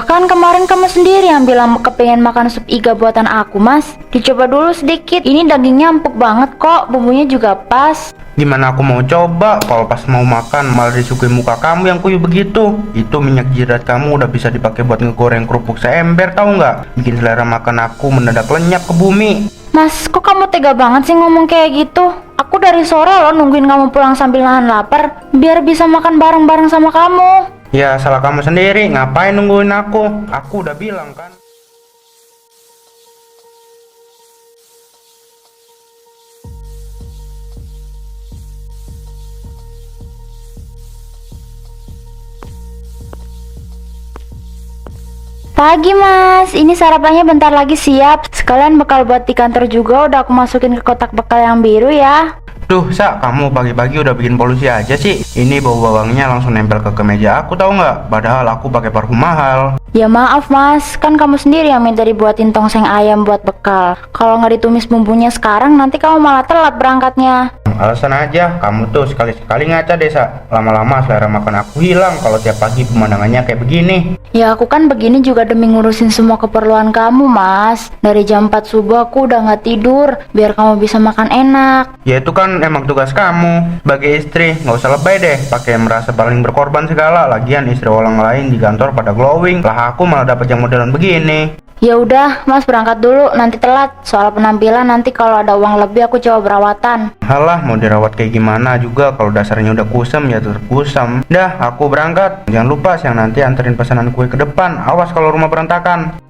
Bahkan kemarin kamu sendiri yang bilang kepengen makan sup iga buatan aku, Mas. Dicoba dulu sedikit. Ini dagingnya empuk banget kok, bumbunya juga pas. Gimana aku mau coba kalau pas mau makan malah disuguhi muka kamu yang kuyup begitu. Itu minyak jidat kamu udah bisa dipakai buat ngegoreng kerupuk seember, tahu nggak? Bikin selera makan aku mendadak lenyap ke bumi. Mas, kok kamu tega banget sih ngomong kayak gitu? Aku dari sore loh nungguin kamu pulang sambil nahan lapar, biar bisa makan bareng-bareng sama kamu. Ya salah kamu sendiri, ngapain nungguin aku? Aku udah bilang kan. Pagi Mas, ini sarapannya bentar lagi siap. Sekalian bekal buat di kantor juga udah aku masukin ke kotak bekal yang biru ya. Duh, Sa, kamu pagi-pagi udah bikin polusi aja sih. Ini bau bawangnya langsung nempel ke kemeja aku, tahu nggak? Padahal aku pakai parfum mahal. Ya maaf Mas, kan kamu sendiri yang minta dibuatin tongseng ayam buat bekal. Kalau nggak ditumis bumbunya sekarang, nanti kamu malah telat berangkatnya. Alasan aja, kamu tuh sekali-sekali ngaca deh, Sa. Lama-lama selera makan aku hilang kalau tiap pagi pemandangannya kayak begini. Ya aku kan begini juga demi ngurusin semua keperluan kamu Mas. Dari jam 4 subuh aku udah nggak tidur, biar kamu bisa makan enak. Ya itu kan emang tugas kamu sebagai istri, nggak usah lebay deh pakai merasa paling berkorban segala. Lagian istri orang lain di kantor pada glowing, lah aku malah dapat yang modelan begini. Ya udah Mas, berangkat dulu, nanti telat. Soal penampilan nanti kalau ada uang lebih aku coba berawatan. Halah, mau dirawat kayak gimana juga kalau dasarnya udah kusam ya tetap kusam. Dah, aku berangkat. Jangan lupa siang nanti anterin pesanan kue ke depan. Awas kalau rumah berantakan.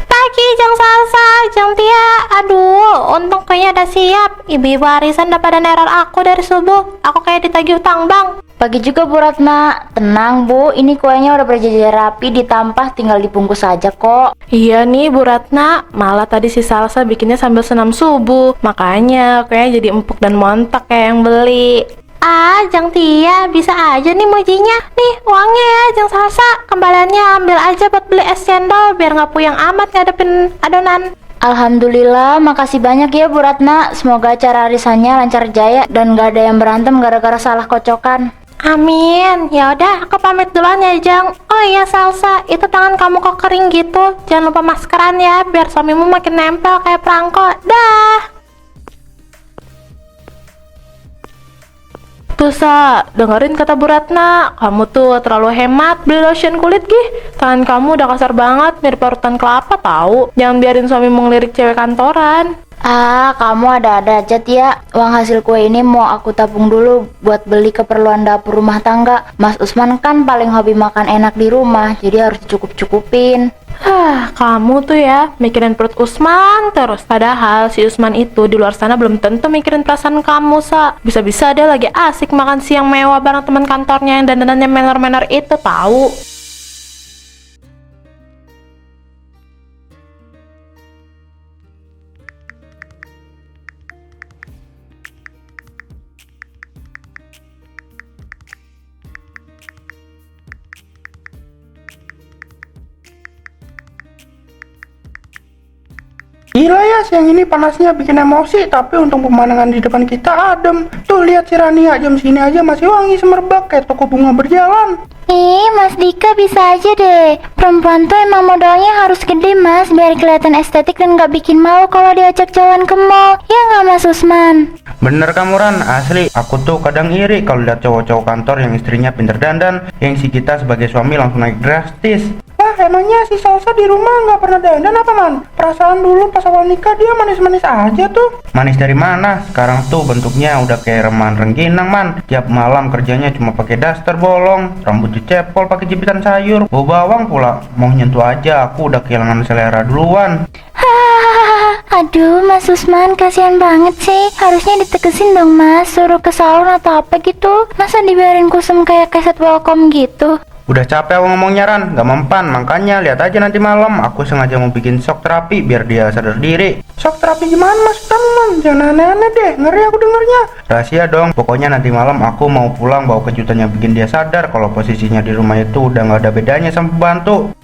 Pagi Jang Salsa, Jang Tia. Aduh, untung kayaknya udah siap. Ibu-ibu arisan udah pada neror aku dari subuh. Aku kayak ditagih utang bang. Pagi juga Bu Ratna. Tenang Bu, ini kuenya udah berjajar rapi, ditampah, tinggal dibungkus saja kok. Iya nih Bu Ratna, malah tadi si Salsa bikinnya sambil senam subuh. Makanya kayaknya jadi empuk dan montok kayak yang beli. Ah, Jang Tia, bisa aja nih mujinya. Nih, uangnya ya, Jang Salsa. Kembaliannya ambil aja buat beli es cendol, biar nggak puyeng amat ngadepin adonan. Alhamdulillah, makasih banyak ya Bu Ratna. Semoga acara arisannya lancar jaya dan gak ada yang berantem gara-gara salah kocokan. Amin. Ya udah, aku pamit duluan ya, Jang. Oh iya, Salsa, itu tangan kamu kok kering gitu. Jangan lupa maskeran ya, biar suamimu makin nempel kayak perangko. Dah. Tuh Sa, dengerin kata Bu Ratna, kamu tuh terlalu hemat beli lotion kulit gih. Tangan kamu udah kasar banget, mirip parutan kelapa tahu. Jangan biarin suami ngelirik cewek kantoran. Ah, kamu ada-ada aja Tia. Uang hasil kue ini mau aku tabung dulu buat beli keperluan dapur rumah tangga. Mas Usman kan paling hobi makan enak di rumah, jadi harus dicukup-cukupin. Kamu tuh ya mikirin perut Usman terus. Padahal si Usman itu di luar sana belum tentu mikirin perasaan kamu, Sa. Bisa-bisa dia lagi asik makan siang mewah bareng teman kantornya yang dandanannya menor-menor itu tahu. Gila ya, siang ini panasnya bikin emosi, tapi untung pemandangan di depan kita adem. Tuh lihat si Rania, jam sini aja masih wangi semerbak kayak toko bunga berjalan. Mas Dika bisa aja deh. Perempuan tuh emang modalnya harus gede Mas, biar kelihatan estetik dan gak bikin malu kalau diajak jalan ke mall. Ya nggak Mas Usman? Bener kamu Ran, asli. Aku tuh kadang iri kalau lihat cowok-cowok kantor yang istrinya pinter dandan, yang si kita sebagai suami langsung naik drastis. Wah, emangnya si Salsa di rumah nggak pernah dandan apa man? Perasaan dulu pas awal nikah dia manis-manis aja tuh. Manis dari mana? Sekarang tuh bentuknya udah kayak reman rengginang man. Tiap malam kerjanya cuma pakai daster bolong, rambut dicepol pakai jepitan sayur, bau bawang pula. Mau nyentuh aja aku udah kehilangan selera duluan. Aduh Mas Usman, kasihan banget sih. Harusnya ditegesin dong Mas, suruh ke salon atau apa gitu. Masa dibiarin kusum kayak keset welcome gitu? Udah capek aku ngomongnya Ran, gak mempan. Makanya lihat aja nanti malam aku sengaja mau bikin shock terapi biar dia sadar diri. Shock terapi gimana mas kamu man? Jangan aneh-aneh deh, ngeri aku dengernya. Rahasia dong, pokoknya nanti malam aku mau pulang bawa kejutan yang bikin dia sadar kalau posisinya di rumah itu udah gak ada bedanya sama pembantu.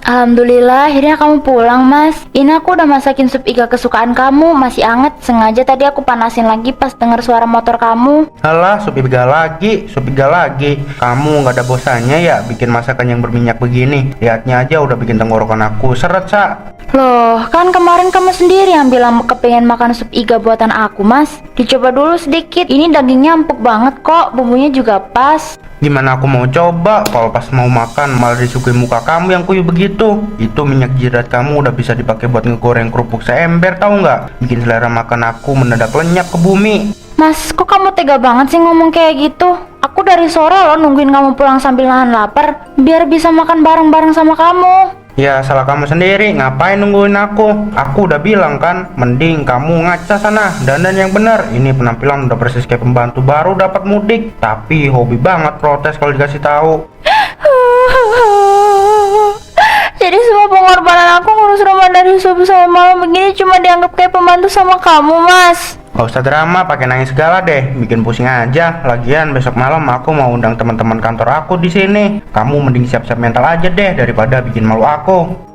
Alhamdulillah akhirnya kamu pulang mas. Ini aku udah masakin sup iga kesukaan kamu, masih anget. Sengaja tadi aku panasin lagi pas denger suara motor kamu. Alah, sup iga lagi, sup iga lagi. Kamu gak ada bosannya ya bikin masakan yang berminyak begini? Lihatnya aja udah bikin tenggorokan aku seret, Sa. Loh, kan kemarin kamu sendiri yang bilang kepengen makan sup iga buatan aku mas. Dicoba dulu sedikit, ini dagingnya empuk banget kok, bumbunya juga pas. Gimana aku mau coba kalau pas mau makan malah disuguhi muka kamu yang kuyup begitu. Itu minyak jirat kamu udah bisa dipakai buat ngegoreng kerupuk seember, tahu nggak? Bikin selera makan aku mendadak lenyap ke bumi. Mas, kok kamu tega banget sih ngomong kayak gitu? Aku dari sore loh nungguin kamu pulang sambil nahan lapar, biar bisa makan bareng-bareng sama kamu. Ya salah kamu sendiri, ngapain nungguin aku? Aku udah bilang kan, mending kamu ngaca sana, dandan yang bener. Ini penampilan udah persis kayak pembantu baru dapat mudik. Tapi hobi banget protes kalau dikasih tahu. Jadi semua pengorbanan aku ngurus rumah dari subuh sampai malam begini cuma dianggap kayak pembantu sama kamu, Mas. Gak usah drama, pakai nangis segala deh, bikin pusing aja. Lagian besok malam aku mau undang teman-teman kantor aku di sini. Kamu mending siap-siap mental aja deh daripada bikin malu aku.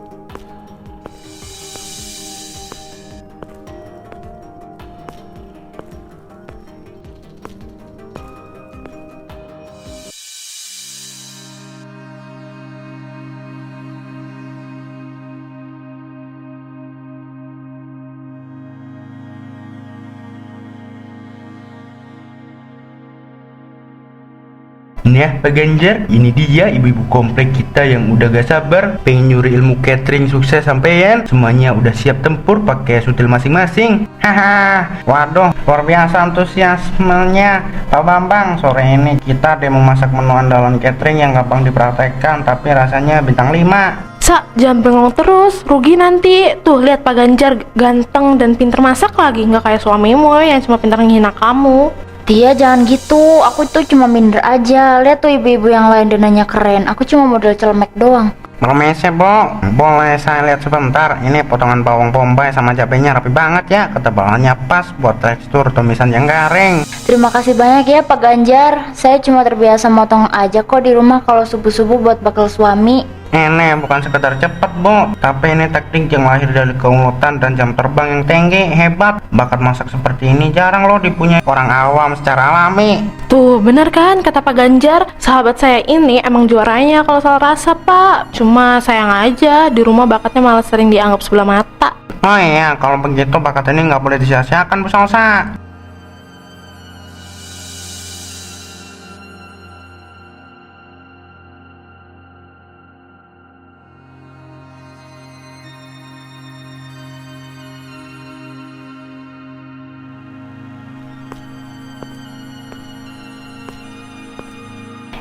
Ini ya Pak Ganjar, ini dia ibu-ibu komplek kita yang udah gak sabar pengen nyuri ilmu catering sukses sampean. Semuanya udah siap tempur pakai sutil masing-masing. Haha, waduh luar biasa antusiasmenya Pak Bambang. Sore ini kita demo masak menu andalan catering yang gampang dipraktekkan tapi rasanya bintang 5. Sa, jangan bengong terus, rugi nanti. Tuh, lihat Pak Ganjar ganteng dan pinter masak lagi, nggak kayak suamimu yang cuma pinter menghina kamu. Tia jangan gitu, aku tuh cuma minder aja. Lihat tuh ibu-ibu yang lain dananya keren, aku cuma model celemek doang. Permisi Bu, boleh saya lihat sebentar? Ini potongan bawang bombay sama cabenya rapi banget ya. Ketebalannya pas buat tekstur tumisan yang garing. Terima kasih banyak ya Pak Ganjar. Saya cuma terbiasa motong aja kok di rumah kalau subuh-subuh buat bakal suami. Ini bukan sekedar cepet Bu, tapi ini teknik yang lahir dari keuletan dan jam terbang yang tinggi. Hebat, bakat masak seperti ini jarang loh dipunyai orang awam secara alami. Tuh, bener kan kata Pak Ganjar? Sahabat saya ini emang juaranya kalau soal rasa, Pak. Cuma sayang aja, di rumah bakatnya malah sering dianggap sebelah mata. Oh iya, kalau begitu bakat ini nggak boleh disia-siakan Bu Salsa.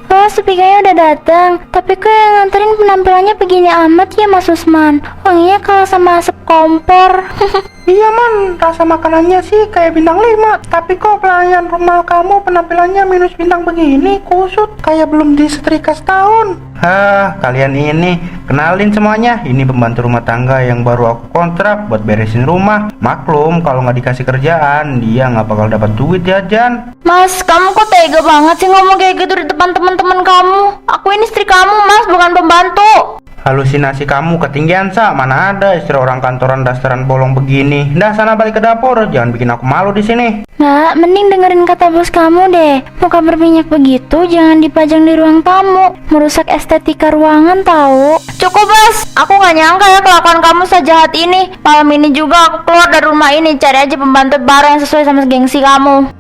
Wah, supiganya udah datang. Tapi kok yang nganterin penampilannya begini amat ya Mas Usman? Wanginya kalau sama asap kompor. Iya man, rasa makanannya sih kayak bintang 5. Tapi kok pelayan rumah kamu penampilannya minus bintang begini, kusut kayak belum disetrika setahun. Hah, kalian ini, kenalin semuanya. Ini pembantu rumah tangga yang baru aku kontrak buat beresin rumah. Maklum, kalau nggak dikasih kerjaan, dia nggak bakal dapat duit jajan. Mas, kamu kok tega banget sih ngomong kayak gitu di depan teman-teman kamu? Aku ini istri kamu, Mas, bukan pembantu. Halusinasi kamu ketinggian, Sa. Mana ada istri orang kantoran dasteran bolong begini. Dah sana balik ke dapur, jangan bikin aku malu di sini. Nah, mending dengerin kata bos kamu deh. Muka berminyak begitu jangan dipajang di ruang tamu, merusak estetika ruangan tahu. Cukup Bos, aku gak nyangka ya kelakuan kamu sejahat ini. Malam ini juga aku keluar dari rumah ini, cari aja pembantu baru yang sesuai sama gengsi kamu.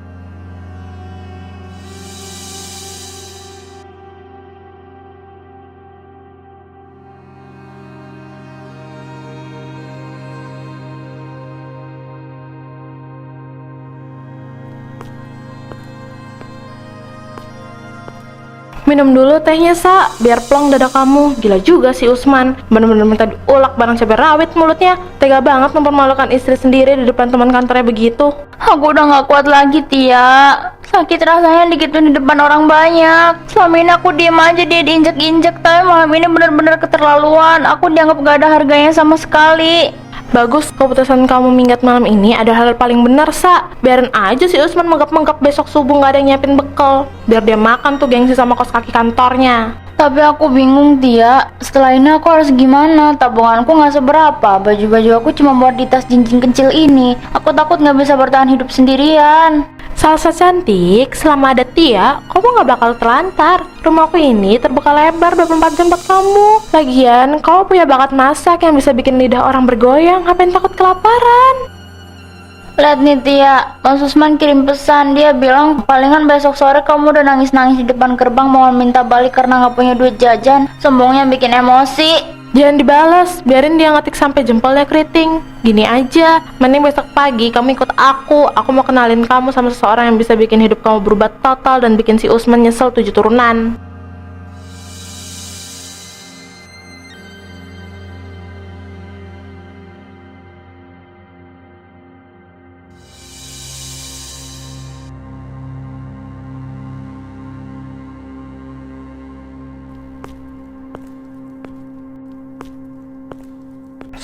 Minum dulu tehnya, Sa, biar plong dada kamu. Gila juga si Usman, bener-bener minta diulek barang cabai rawit mulutnya. Tega banget mempermalukan istri sendiri di depan teman kantornya begitu. Aku udah gak kuat lagi, Tia. Sakit rasanya digituin di depan orang banyak. Selama ini aku diem aja, dia diinjek-injek, tapi malam ini bener-bener keterlaluan. Aku dianggap gak ada harganya sama sekali. Bagus, keputusan kamu minggat malam ini adalah hal paling benar, Sa. Biarin aja si Usman menggap-menggap besok subuh gak ada yang nyiapin bekal. Biar dia makan tuh gengsi sama kos kaki kantornya. Tapi aku bingung, Tia. Setelah ini aku harus gimana? Tabunganku gak seberapa. Baju-baju aku cuma buat di tas jinjing kecil ini. Aku takut gak bisa bertahan hidup sendirian. Salsa cantik, selama ada Tia, kamu gak bakal terlantar. Rumahku ini terbuka lebar 24 jam buat kamu. Lagian, kamu punya bakat masak yang bisa bikin lidah orang bergoyang. Ngapain takut kelaparan? Lihat nih, Tia, Mas Usman kirim pesan. Dia bilang palingan besok sore kamu udah nangis-nangis di depan gerbang mau minta balik karena gak punya duit jajan. Sombongnya bikin emosi. Jangan dibalas, biarin dia ngetik sampai jempolnya keriting. Gini aja, mending besok pagi kamu ikut aku. Aku mau kenalin kamu sama seseorang yang bisa bikin hidup kamu berubah total dan bikin si Usman nyesel 7 turunan.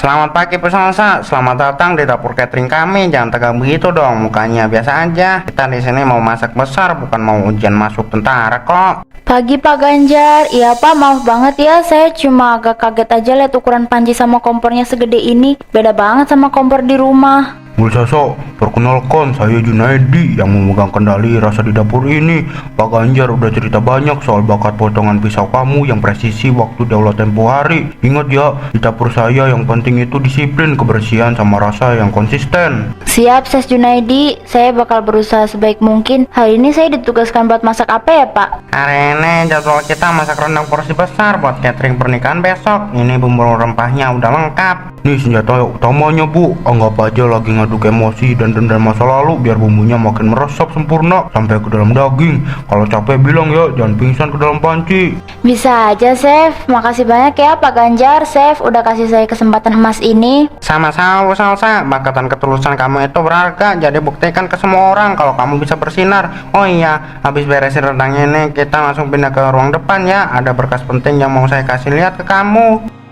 Selamat pagi Bu Salsa, selamat datang di dapur catering kami. Jangan tegang begitu dong, mukanya biasa aja. Kita di sini mau masak besar, bukan mau ujian masuk tentara kok. Pagi Pak Ganjar. Iya Pak, maaf banget ya, saya cuma agak kaget aja lihat ukuran panci sama kompornya segede ini. Beda banget sama kompor di rumah. Bu Salsa, perkenalkan saya Junaidi yang memegang kendali rasa di dapur ini. Pak Ganjar udah cerita banyak soal bakat potongan pisau kamu yang presisi waktu daulat tempo hari. Ingat ya, di dapur saya yang penting itu disiplin, kebersihan, sama rasa yang konsisten. Siap, Ses Junaidi. Saya bakal berusaha sebaik mungkin. Hari ini saya ditugaskan buat masak apa ya Pak? Hari ini jadwal kita masak rendang porsi besar buat catering pernikahan besok. Ini bumbu rempahnya udah lengkap. Nih senjata utamanya Bu, anggap aja lagi ngaduk emosi dan dendam masa lalu biar bumbunya makin meresap sempurna sampai ke dalam daging. Kalau capek bilang ya, jangan pingsan ke dalam panci. Bisa aja, Chef. Makasih banyak ya Pak Ganjar, Chef, udah kasih saya kesempatan emas ini. Sama-sama Bu Salsa, bakat dan ketulusan kamu itu berharga. Jadi buktikan ke semua orang kalau kamu bisa bersinar. Oh iya, habis beresin rendangnya ini kita langsung pindah ke ruang depan ya. Ada berkas penting yang mau saya kasih lihat ke kamu.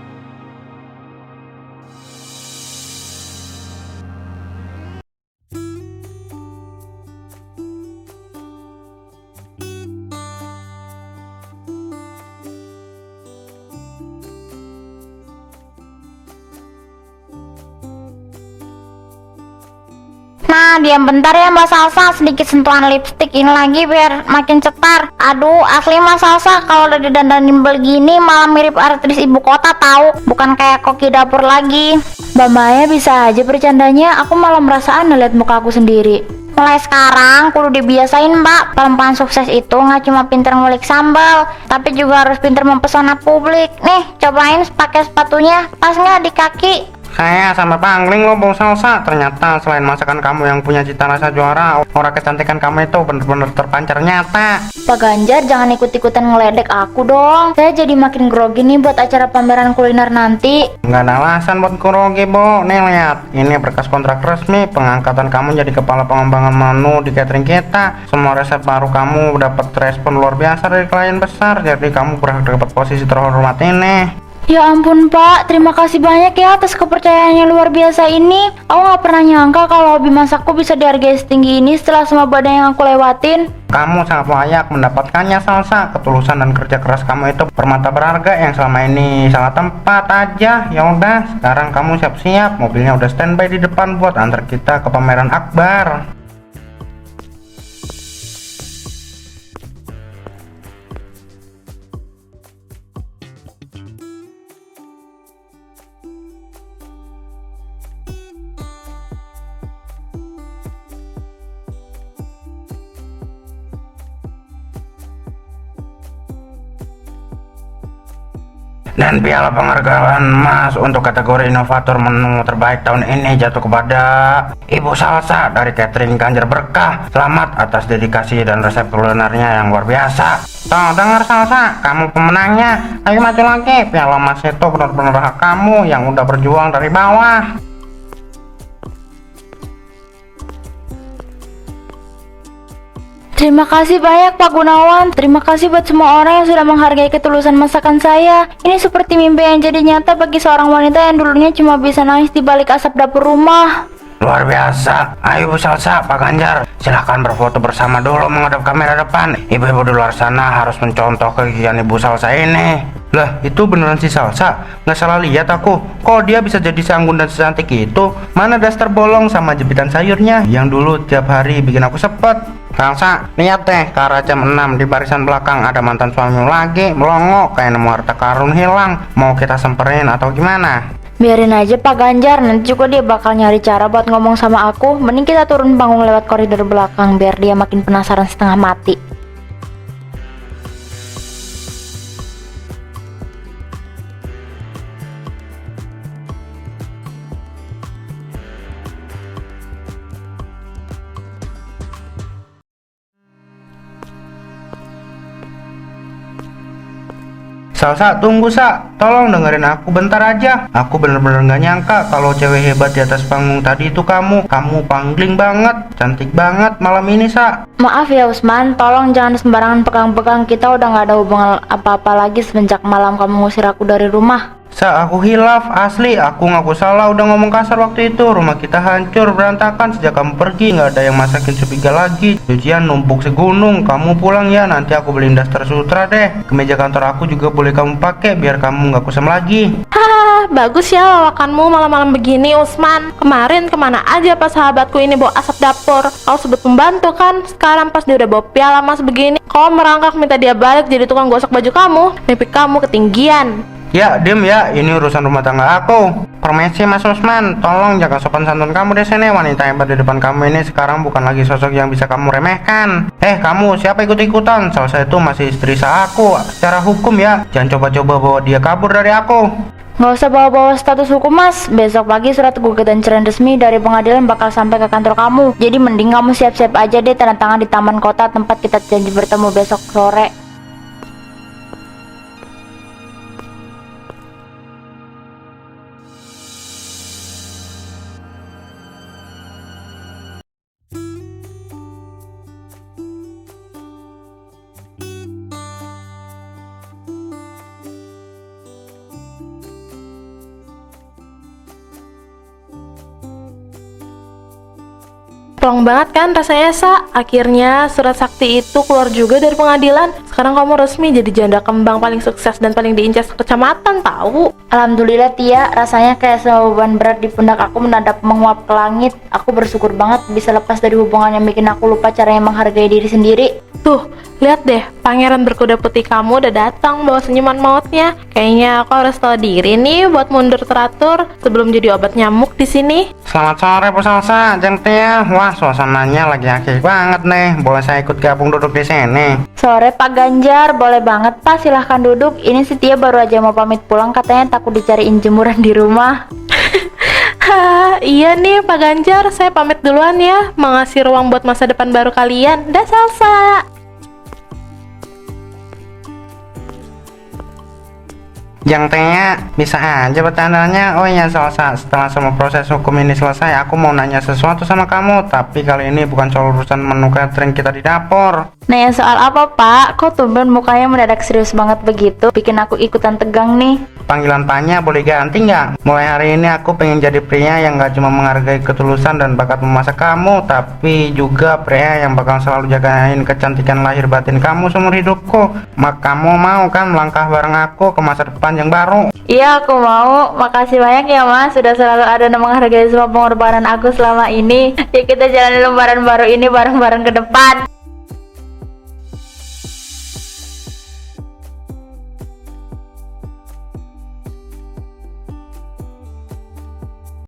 Nah, diam bentar ya Mbak Salsa, sedikit sentuhan lipstick ini lagi biar makin cetar. Aduh, asli Mbak Salsa kalau udah didandanin begini malah mirip artis ibu kota tahu, bukan kayak koki dapur lagi. Mbak Maya bisa aja bercandanya, aku malah merasa aneh liat muka aku sendiri. Mulai sekarang kudu dibiasain Mbak, perempuan sukses itu nggak cuma pinter ngulik sambal, tapi juga harus pinter mempesona publik. Nih, cobain pakai sepatunya, pas nggak di kaki? Saya sampai pangling loh Bu Salsa. Ternyata selain masakan kamu yang punya cita rasa juara, aura kecantikan kamu itu bener-bener terpancar nyata. Pak Ganjar jangan ikut-ikutan ngeledek aku dong. Saya jadi makin grogi nih buat acara pameran kuliner nanti. Nggak ada alasan buat grogi Bu. Nih lihat, ini berkas kontrak resmi pengangkatan kamu jadi kepala pengembangan menu di catering kita. Semua resep baru kamu dapat respon luar biasa dari klien besar. Jadi kamu berhak dapat posisi terhormat ini. Ya ampun Pak, terima kasih banyak ya atas kepercayaannya luar biasa ini. Aku gak pernah nyangka kalau hobi masakku bisa dihargai setinggi ini setelah semua badai yang aku lewatin. Kamu sangat layak mendapatkannya Salsa. Ketulusan dan kerja keras kamu itu permata berharga yang selama ini salah tempat aja. Ya udah, sekarang kamu siap-siap. Mobilnya udah standby di depan buat antar kita ke pameran akbar. Dan piala penghargaan Mas untuk kategori inovator menu terbaik tahun ini jatuh kepada Ibu Salsa dari Catering Ganjar Berkah. Selamat atas dedikasi dan resep kulinernya yang luar biasa. Tuh, dengar Salsa, kamu pemenangnya. Ayo maju lagi, piala Mas itu benar-benar hak kamu yang udah berjuang dari bawah. Terima kasih banyak Pak Gunawan. Terima kasih buat semua orang yang sudah menghargai ketulusan masakan saya. Ini seperti mimpi yang jadi nyata bagi seorang wanita yang dulunya cuma bisa nangis di balik asap dapur rumah. Luar biasa. Ayo Bu Salsa, Pak Ganjar, silahkan berfoto bersama dulu menghadap kamera depan. Ibu-ibu di luar sana harus mencontoh kegiatan Ibu Salsa ini. Lah, itu beneran si Salsa? Nggak salah lihat aku. Kok dia bisa jadi seanggun dan secantik itu? Mana daster bolong sama jepitan sayurnya yang dulu tiap hari bikin aku sepet. Salsa, lihat deh, ke arah jam 6 di barisan belakang ada mantan suamimu lagi melongo kayak nemu harta karun hilang. Mau kita semperin atau gimana? Biarin aja Pak Ganjar, nanti juga dia bakal nyari cara buat ngomong sama aku. Mending kita turun panggung lewat koridor belakang biar dia makin penasaran setengah mati. Salsa, tunggu Sa, tolong dengerin aku bentar aja. Aku bener-bener gak nyangka kalau cewek hebat di atas panggung tadi itu kamu. Kamu pangling banget, cantik banget malam ini Sa. Maaf ya Usman, tolong jangan sembarangan pegang-pegang. Kita udah gak ada hubungan apa-apa lagi semenjak malam kamu ngusir aku dari rumah. Sa, aku hilaf, asli, aku ngaku salah udah ngomong kasar waktu itu. Rumah kita hancur, berantakan sejak kamu pergi. Nggak ada yang masakin sepiga lagi. Cucian numpuk segunung. Kamu pulang ya, nanti aku beliin daster sutra deh. Kemeja kantor aku juga boleh kamu pakai biar kamu nggak kusam lagi. Hahaha, bagus ya lawakanmu malam-malam begini Usman. Kemarin kemana aja pas sahabatku ini bawa asap dapur? Kau sebut pembantu kan? Sekarang pas dia udah bawa piala emas begini, kau merangkak minta dia balik jadi tukang gosok baju kamu. Mimpi kamu ketinggian. Ya, diem ya, ini urusan rumah tangga aku. Permisi Mas Usman, tolong jaga sopan santun kamu di sini. Wanita hebat di depan kamu ini sekarang bukan lagi sosok yang bisa kamu remehkan. Kamu, siapa ikut-ikutan? Salsa itu masih istri sah aku. Secara hukum ya, jangan coba-coba bawa dia kabur dari aku. Nggak usah bawa-bawa status hukum Mas. Besok pagi surat gugatan cerai resmi dari pengadilan bakal sampai ke kantor kamu. Jadi mending kamu siap-siap aja deh tanda tangan di taman kota tempat kita janji bertemu besok sore. Plong banget kan rasanya Sa. Akhirnya surat sakti itu keluar juga dari pengadilan. Sekarang kamu resmi jadi janda kembang paling sukses dan paling diincar kecamatan tahu. Alhamdulillah Tia, rasanya kayak semua beban berat di pundak aku mendadak menguap ke langit. Aku bersyukur banget bisa lepas dari hubungan yang bikin aku lupa caranya menghargai diri sendiri. Tuh, lihat deh, pangeran berkuda putih kamu udah datang bawa senyuman mautnya. Kayaknya aku harus tahu diri nih buat mundur teratur sebelum jadi obat nyamuk di sini. Selamat sore Bu Salsa, Jeng Tia. Wah, suasananya lagi asik banget nih. Boleh saya ikut gabung duduk di sini? Sore Pak Ganjar, boleh banget Pak, silahkan duduk. Ini si Tia baru aja mau pamit pulang, katanya takut dicariin jemuran di rumah. Iya nih Pak Ganjar, saya pamit duluan ya. Mengasih ruang buat masa depan baru kalian. Dah Salsa. Yang Tia, bisa aja bertandanya. Oh iya Salsa, setelah semua proses hukum ini selesai, aku mau nanya sesuatu sama kamu. Tapi kali ini bukan soal urusan menu catering kita di dapur. Nanya soal apa Pak? Kok tumben mukanya mendadak serius banget begitu? Bikin aku ikutan tegang nih. Panggilan Panya boleh ganti nggak? Mulai hari ini aku pengen jadi pria yang nggak cuma menghargai ketulusan dan bakat memasak kamu, tapi juga pria yang bakal selalu jagain kecantikan lahir batin kamu seumur hidupku. Kamu mau kan melangkah bareng aku ke masa depan yang baru? Iya, aku mau. Makasih banyak ya Mas, sudah selalu ada dan menghargai semua pengorbanan aku selama ini. Yuk kita jalani lembaran baru ini bareng-bareng ke depan.